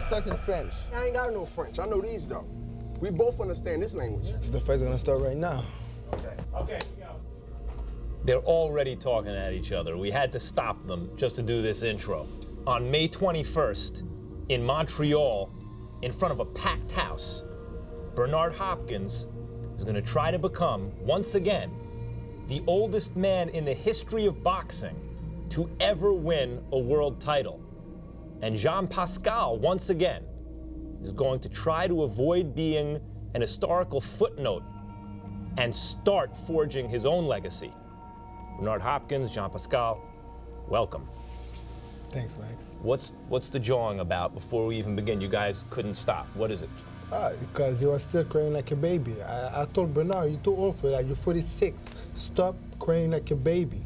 was talking French. I ain't got no French. I know these, though. We both understand this language. The fight's gonna start right now. Okay, go. They're already talking at each other. We had to stop them just to do this intro. On May 21st, in Montreal, in front of a packed house, Bernard Hopkins is gonna try to become, once again, the oldest man in the history of boxing to ever win a world title. And Jean Pascal, once again, is going to try to avoid being an historical footnote and start forging his own legacy. Bernard Hopkins, Jean Pascal, welcome. Thanks, Max. What's the jawing about before we even begin? You guys couldn't stop. What is it? Because he was still crying like a baby. I told Bernard, you're too old for that. You're 46. Stop crying like a baby.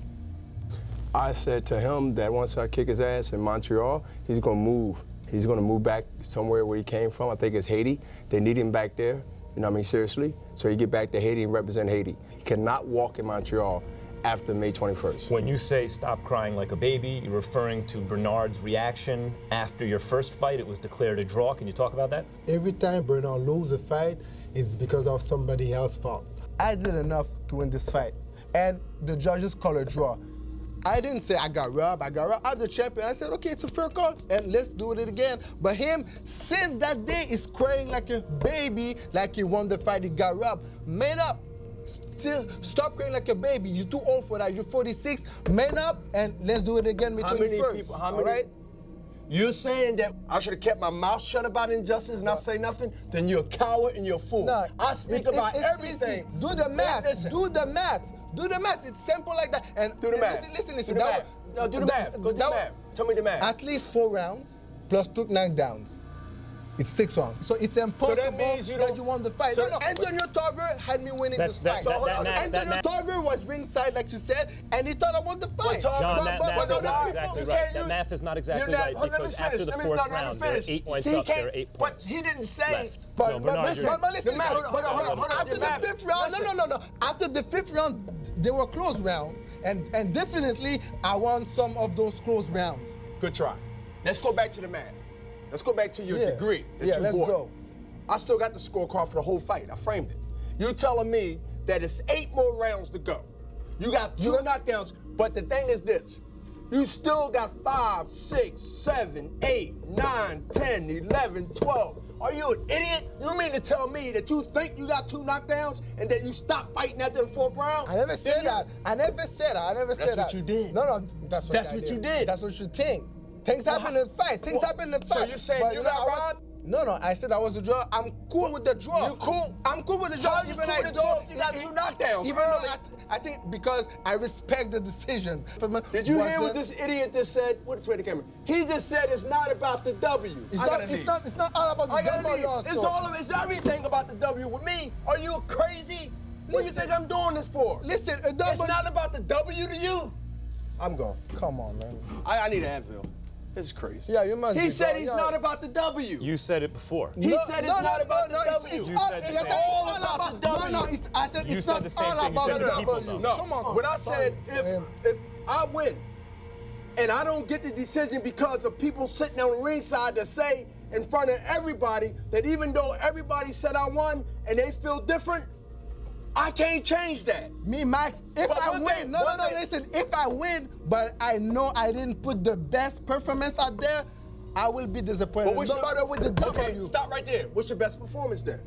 I said to him that once I kick his ass in Montreal, he's gonna move. He's gonna move back somewhere where he came from. I think it's Haiti. They need him back there, you know what I mean, seriously. So he get back to Haiti and represent Haiti. He cannot walk in Montreal after May 21st. When you say stop crying like a baby, you're referring to Bernard's reaction after your first fight. It was declared a draw. Can you talk about that? Every time Bernard loses a fight, it's because of somebody else's fault. I did enough to win this fight, and the judges call a draw. I didn't say I got robbed. I'm the champion. I said, okay, it's a fair call, and let's do it again. But him, since that day, is crying like a baby, like he won the fight, he got robbed. Man up. Still, stop crying like a baby. You're too old for that. You're 46. Man up, and let's do it again. How many people? How many? Right? You're saying that I should have kept my mouth shut about injustice and not say nothing? Then you're a coward and you're a fool. No, I speak about everything. Easy. Do the math. Listen. Do the math. Do the math. It's simple like that. And do the math. Listen. Do the math. No, do the math. Go do the math. Tell me the math. At least 4 rounds plus 2 knockdowns. It's 6 rounds. So it's impossible that means you won the fight. So no, Antonio Tarver had me winning this fight. Antonio Tarver was ringside, like you said, and he thought I won the fight. John, that math is not exactly right. That math is not exactly right because after the 4th round, there are 8 points up, there are 8 points But he didn't say. But listen, hold on. After the 5th round, no. After the 5th round, they were close round, and definitely I won some of those close rounds. Good try. Let's go back to the math. Let's go back to your degree that you let's bought. go. I still got the scorecard for the whole fight. I framed it. You're telling me that it's 8 more rounds to go. You got 2 knockdowns, but the thing is this. You still got 5, 6, 7, 8, 9, 10, 11, 12. Are you an idiot? You mean to tell me that you think you got 2 knockdowns and that you stopped fighting after the 4th round? I never said that. That's what you did. No, that's what you did. That's what you think. Things happen in fight. Things happen in fight. So you're saying you got robbed? No, I said I was a draw. I'm cool with the draw. You cool? I'm cool with the draw. How you cool with the draw if you got 2 knockdowns? Even though I think because I respect the decision. Did you hear what this idiot just said? Wait the camera. He just said it's not about the W. It's not all about the W. It's everything about the W with me. Are you crazy? What do you think I'm doing this for? Listen, it's not about the W to you. I'm gone. Come on, man. I need an Advil. It's crazy. Yeah, you must. He said he's not about the W. You said it before. He said it's not about the W. It's all about the W. No, I said it's not all about the W. No, come on. When I said if I win and I don't get the decision because of people sitting on the ringside that say in front of everybody that even though everybody said I won and they feel different, I can't change that. Me, Max, if I win, listen, if I win, but I know I didn't put the best performance out there, I will be disappointed. No matter with the W. Okay, stop right there. What's your best performance then?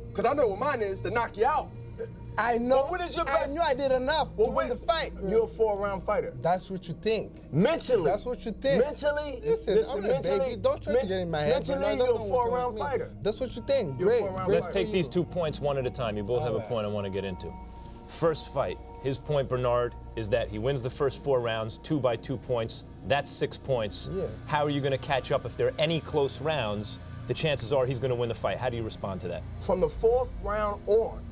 Because I know what mine is, to knock you out. I know. What is your best? I knew I did enough to win the fight. You're a 4-round fighter. That's what you think. Mentally. That's what you think. Mentally. Listen, mentally. Baby. Don't try to get in my head. Mentally, you're a 4-round fighter. That's what you think. You're Great. a 4-round Let's fighter. take these 2 points one at a time. You both have a point I want to get into. First fight, his point, Bernard, is that he wins the first 4 rounds, 2 by 2 points. That's 6 points. Yeah. How are you going to catch up if there are any close rounds? The chances are he's going to win the fight. How do you respond to that? From the 4th round on,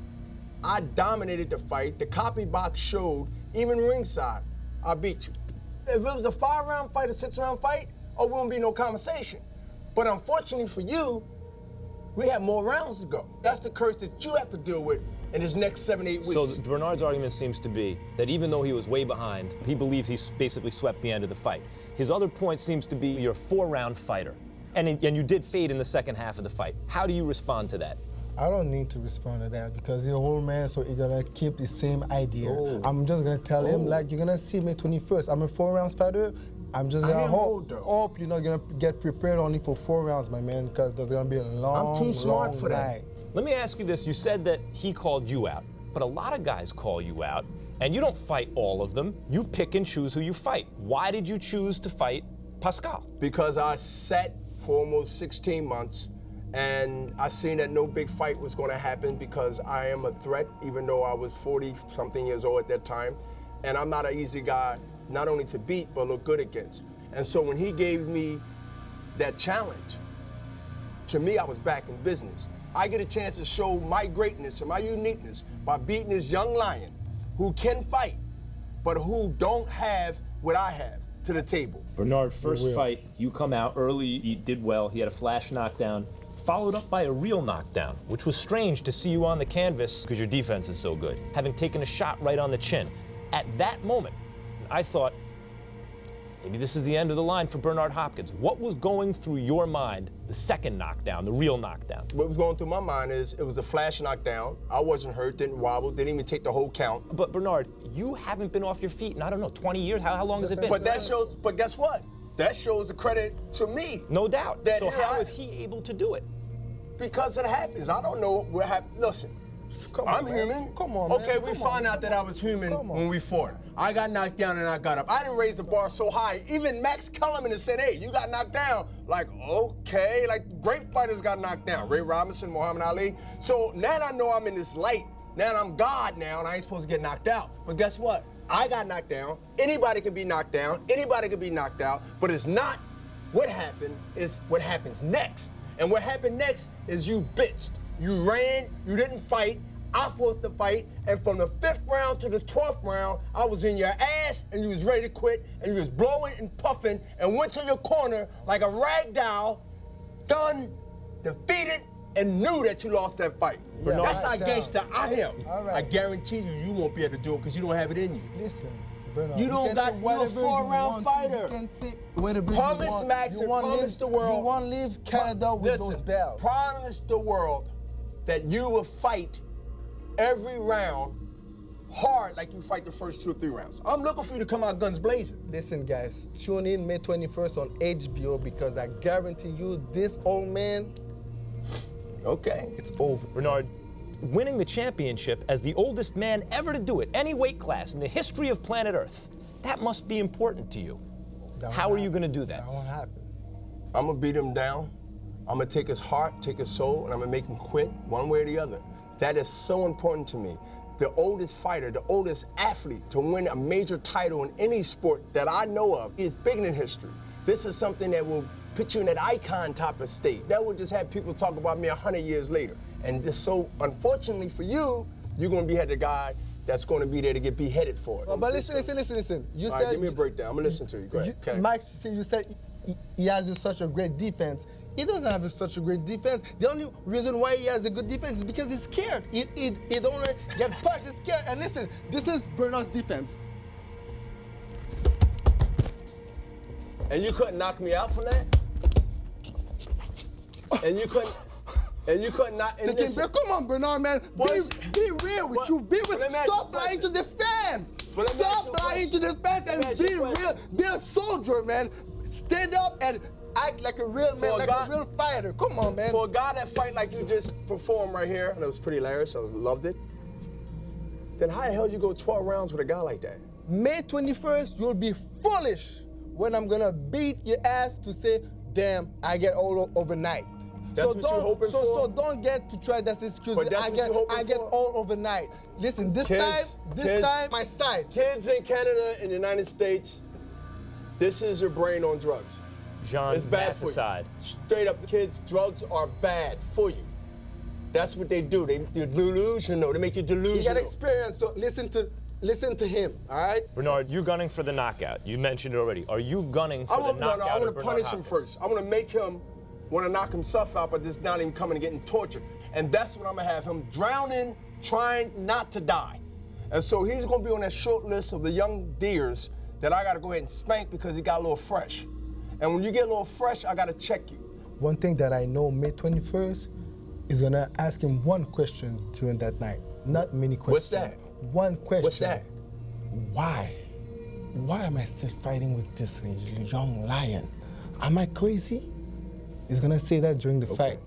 I dominated the fight. The copy box showed, even ringside, I beat you. If it was a 5-round fight, a 6-round fight, there wouldn't be no conversation. But unfortunately for you, we have more rounds to go. That's the curse that you have to deal with in his next 7, 8 weeks. So Bernard's argument seems to be that even though he was way behind, he believes he's basically swept the end of the fight. His other point seems to be you're a 4-round fighter. And you did fade in the second half of the fight. How do you respond to that? I don't need to respond to that because he's a whole man, so he's gonna keep the same idea. Oh. I'm just gonna tell him, like, you're gonna see me 21st. I'm a 4-round fighter. I'm just gonna hope you're not gonna get prepared only for 4 rounds, my man, because there's gonna be a long, I'm too smart long for that. night. Let me ask you this. You said that he called you out, but a lot of guys call you out, and you don't fight all of them. You pick and choose who you fight. Why did you choose to fight Pascal? Because I sat for almost 16 months, and I seen that no big fight was going to happen because I am a threat, even though I was 40-something years old at that time. And I'm not an easy guy, not only to beat, but look good against. And so when he gave me that challenge, to me, I was back in business. I get a chance to show my greatness and my uniqueness by beating this young lion who can fight, but who don't have what I have to the table. Bernard, first fight, you come out early, you did well, he had a flash knockdown, followed up by a real knockdown, which was strange to see you on the canvas because your defense is so good, having taken a shot right on the chin. At that moment, I thought, maybe this is the end of the line for Bernard Hopkins. What was going through your mind the second knockdown, the real knockdown? What was going through my mind is it was a flash knockdown. I wasn't hurt, didn't wobble, didn't even take the whole count. But Bernard, you haven't been off your feet in, I don't know, 20 years? How long has it been? But that shows, but guess what? That shows a credit to me. No doubt. That So how is he able to do it? Because it happens. I don't know what happened. Listen, I'm human. Come on, man. Okay, we found out that I was human when we fought. I got knocked down and I got up. I didn't raise the bar so high. Even Max Kellerman has said, hey, you got knocked down. Like, okay, like great fighters got knocked down. Ray Robinson, Muhammad Ali. So now I know I'm in this light. Now I'm God now and I ain't supposed to get knocked out. But guess what? I got knocked down. Anybody can be knocked down. Anybody can be knocked out. But it's not what happened, it's what happens next. And what happened next is you bitched. You ran, you didn't fight. I forced the fight, and from the 5th round to the 12th round, I was in your ass, and you was ready to quit, and you was blowing and puffing, and went to your corner like a rag doll, done, defeated, and knew that you lost that fight. Yeah, that's how right gangster I am. All right. I guarantee you won't be able to do it because you don't have it in you. Listen, Bernard, You don't got, you're a 4-round fighter. Promise Max and promise the world. You won't leave Canada with those belts. Promise the world that you will fight every round hard like you fight the first 2 or 3 rounds. I'm looking for you to come out guns blazing. Listen, guys, tune in May 21st on HBO because I guarantee you this old man, Okay. it's over. Bernard, winning the championship as the oldest man ever to do it, any weight class in the history of planet Earth, that must be important to you. How are you going to do that? That won't happen. I'm gonna beat him down. I'm gonna take his heart, take his soul, and I'm gonna make him quit one way or the other. That is so important to me. The oldest fighter, the oldest athlete to win a major title in any sport that I know of is bigger than history. This is something that will put you in that icon type of state. That will just have people talk about me 100 years later. And just so, unfortunately for you, you're gonna be the guy that's gonna be there to get beheaded for it. But listen. You All said, right, give me a breakdown. I'm gonna listen to you. Go ahead. Okay. Mike, you said he has such a great defense. He doesn't have such a great defense. The only reason why he has a good defense is because he's scared. He don't want to get punched, he's scared. And listen, this is Bernard's defense. And you couldn't knock me out from that? And you couldn't knock. And listen, Come on, Bernard, man. Be real with you. Be real. Stop lying to the fans. Stop lying to the fans and be real. Be a soldier, man. Stand up and act like a real man, like a real fighter. Come on, man. For a guy that fight like you just performed right here, and it was pretty hilarious, I loved it, then how the hell you go 12 rounds with a guy like that? May 21st, you'll be foolish when I'm gonna beat your ass to say, damn, I get all overnight. That's what you're hoping for? So don't get to try that excuse. But that's I what you're hoping get for? all overnight. Listen, this time, my side. Kids in Canada and the United States, this is your brain on drugs. Jean, It's bad that for aside. you. Straight up, kids, drugs are bad for you. That's what they do. They're delusional. They make you delusional. You got experience, so listen to him, all right? Bernard, you're gunning for the knockout. You mentioned it already. Are you gunning for the knockout? I want of to Bernard punish him Hopkins? first. I want to make him want to knock himself out, but just not even coming and getting tortured. And that's what I'm going to have him drowning, trying not to die. And so he's going to be on that short list of the young deers that I got to go ahead and spank because he got a little fresh. And when you get a little fresh, I got to check you. one thing that I know, May 21st, is gonna ask him one question during that night. Not many questions. What's that? One question. What's that? Why? Why am I still fighting with this young lion? Am I crazy? He's gonna say that during the fight.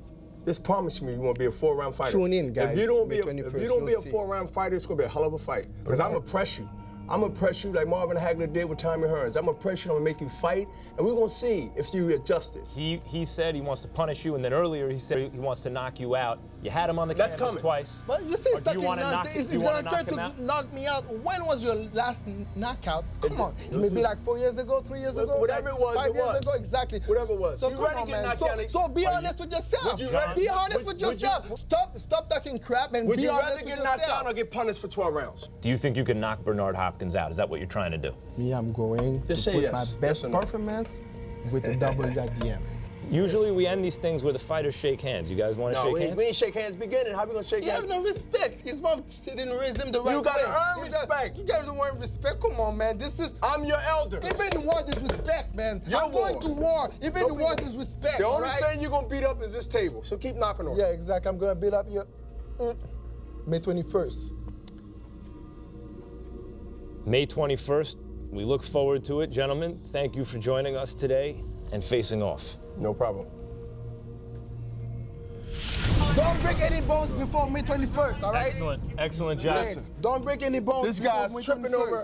Just promise me you won't be a 4-round fighter. Tune in, guys. If you don't May be a, 21st, if you don't be a you'll see. 4-round fighter, it's gonna be a hell of a fight. Because I'm gonna press you. I'm gonna press you like Marvin Hagler did with Tommy Hearns. I'm gonna press you, I'm gonna make you fight, and we're gonna see if you adjusted. He said he wants to punish you, and then earlier he said he wants to knock you out. You had him on the That's canvas coming. twice. But you say Or do stuck you in wanna knock- nonsense. do He's you wanna gonna try knock him to out? knock me out. When was your last knockout? Come on. This Maybe is- like 4 years ago, 3 years ago? Whatever like it was, 5 it years was. ago, exactly. Whatever it was. So You come ready to on, get man. knocked So, down? so be honest with yourself. Would you rather- Be honest would- with would you- yourself. Stop talking crap and Would be you honest rather with get knocked yourself. down or get punished for 12 rounds? Do you think you can knock Bernard Hopkins out? Is that what you're trying to do? Me, I'm going to Just say put yes. my Yes best or no? performance with a W at the end. Usually we end these things where the fighters shake hands. You guys want to No, shake we hands? ain't shake hands beginning. How we gonna shake You have hands? no respect. His mom didn't raise him the right way. You gotta earn He's a- respect. You guys don't want respect. Come on, man. This is I'm your elder. even in war there's respect, man. Your I'm going war. to war. Even Don't in be- war there's respect. The only right? thing you're gonna beat up is this table. So keep knocking on it. Yeah, exactly. I'm gonna beat up your May 21st. May 21st. We look forward to it, gentlemen. Thank you for joining us today and facing off. No problem. Don't break any bones before May 21st, all right? Excellent job. Listen. Don't break any bones This before guy's May tripping 21st. over.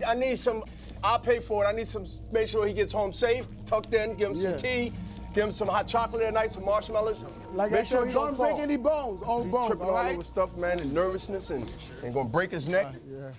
I need some. I'll pay for it. I need some. Make sure he gets home safe, tucked in. Give him some Yeah. tea. Give him some hot chocolate at night, some marshmallows. Like Make I said, he don't fall. break any bones, all He's bones, tripping all all right? over stuff, man, and nervousness, and gonna break his neck. Yeah.